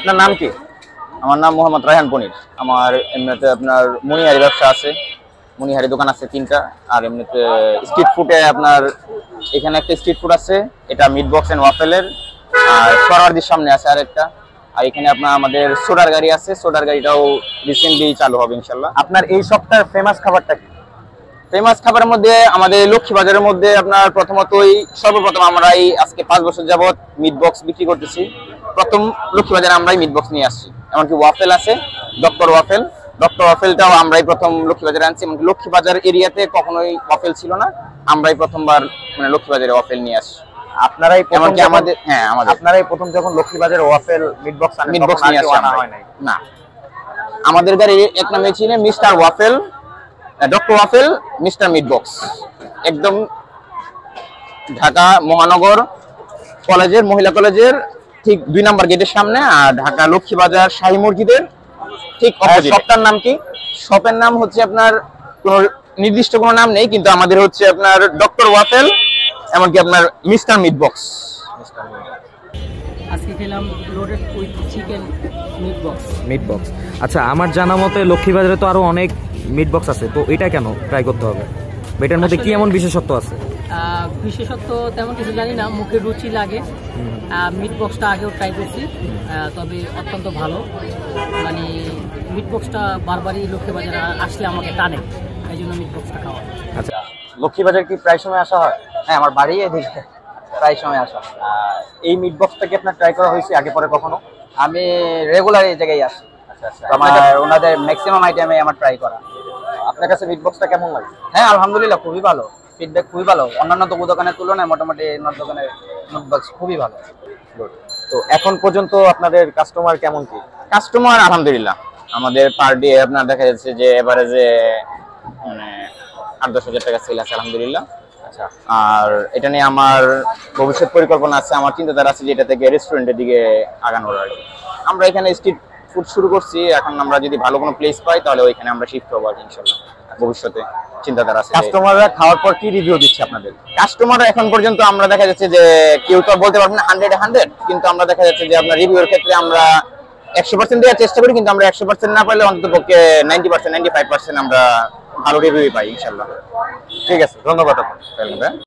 আপনার নাম কি? আমার নাম মোহাম্মদ রায়হান পনির। আমার এমনিতে আপনার মনিহারি ব্যবসা আছে, মনিহারি দোকান আছে 3টা। আর এমনিতে স্ট্রিট ফুডে আপনার এখানে একটা স্ট্রিট ফুড আছে, এটা মিট বক্স এন্ড ওয়াফেলের। আর সরারদির সামনে আছে আরেকটা। আর এখানে আপনার আমাদের সোডার গাড়ি আছে, সোডার গাড়িটাও রিসেন্টলি চালু হবে ইনশাল্লাহ। আপনার এই সপ্তাহের ফেমাস খাবারটা কি? ফেমাস খাবারের মধ্যে আমাদের লক্ষ্মীবাজারের মধ্যে আপনার সর্বপ্রথম আমরা এই আজকে 5 বছর যাবত মিট বক্স বিক্রি করতেছি। প্রথম লক্ষ্মীবাজারে আমরাই মিট বক্স নিয়ে আসছি। এমনকি ওয়াফেল আছে, ডক্টর ওয়াফেলটাও আমরাই প্রথম লক্ষ্মীবাজারে আনছি। এমনকি লক্ষ্মীবাজার এরিয়াতে কখনোই ওয়াফেল ছিল না, আমরাই প্রথমবার মানে লক্ষ্মীবাজারে ওয়াফেল নিয়ে আসছি। আপনারাই এমনকি আপনারাই প্রথম যখন লক্ষ্মীবাজারে ওয়াফেল মিট বক্স নিয়ে আসছি না, আমাদের গাড়ি এক নামে চিনে mister waffle, doctor waffle, mister meat box. একদম ঢাকা মহানগর কলেজের, মহিলা কলেজের ঠিক 2 নাম্বার গেটের সামনে, আর ঢাকা লক্ষ্মীবাজার শাহী মসজিদের ঠিক অপোজিট। শপটার নাম কি? শপের নাম হচ্ছে আপনার কোনো নির্দিষ্ট কোনো নাম নেই, কিন্তু আমাদের হচ্ছে আপনার ডক্টর ওয়াফেল, এমনকি আপনার মিস্টার মিট বক্স। আজকে খেলাম loaded with chicken meat box. আচ্ছা, আমার জানা মতে লক্ষ্মীবাজারে তো আরো অনেক মিট বক্স আছে, তো এটা কেন ট্রাই করতে হবে? এটার মধ্যে কি এমন বিশেষত্ব আছে? বিশেষত্ব তেমন কিছু জানি না, মুখে রুচি লাগে। মিট বক্সটা আগেও ট্রাই করছি, তবে অত্যন্ত ভালো। মানে মিট বক্সটা বারবারই লক্ষ্মীবাজারে আসলে আমাকে টানে, এই জন্য মিট বক্সটা খাওয়া। আচ্ছা, লক্ষ্মীবাজার কি প্রায় সময় আসা হয়? হ্যাঁ, আমার বাড়ি এদিকে, প্রায় সময় আসা। এই মিট বক্সটা কি আপনার ট্রাই করা হয়েছে আগে পরে কখনো? আমি রেগুলার এই জায়গায় আসি। আচ্ছা আচ্ছা। আমার ওনাদের ম্যাক্সিমাম আইটেমে আমার ট্রাই করা। আপনার কাছে মিট বক্সটা কেমন লাগে? হ্যাঁ, আলহামদুলিল্লাহ খুবই ভালো, ফিডব্যাক খুবই ভালো। অন্যান্য দোকানের তুলনায় মোটামুটি অন্য দোকানের মিট বক্স খুবই ভালো। তো এখন পর্যন্ত আপনাদের কাস্টমার কেমন কি? কাস্টমার আলহামদুলিল্লাহ আমাদের পার ডে আপনার দেখা যাচ্ছে যে এভারেজে মানে 8-10 হাজার টাকা সেল আছে আলহামদুলিল্লাহ। আচ্ছা। আর এটা নিয়ে আমার ভবিষ্যৎ পরিকল্পনা আছে, আমার চিন্তাধারা আছে যে এটা থেকে রেস্টুরেন্টের দিকে আগানোর আর কি। আমরা এখানে স্ট্রিট ফুড শুরু করছি, এখন আমরা যদি ভালো কোনো প্লেস পাই তাহলে ওইখানে আমরা শিফট হবো আর কি ইনশাআল্লাহ। ভবিষ্যতে চিন্তাধারা আছে। কাস্টমাররা খাওয়ার পর কি রিভিউ দিচ্ছে আপনাদের? কাস্টমার এখন পর্যন্ত আমরা দেখা যাচ্ছে যে কেউ তো বলতে পারবে না 100 কিন্তু আমরা দেখা যাচ্ছে যে আপনার রিভিউর ক্ষেত্রে আমরা 100% দেওয়ার চেষ্টা করি, কিন্তু আমরা 100% না পারলে অন্ততপক্ষে 90% 95% আমরা ভালো রিভিউ পাই ইনশাআল্লাহ। ঠিক আছে, ধন্যবাদ আপনাকে।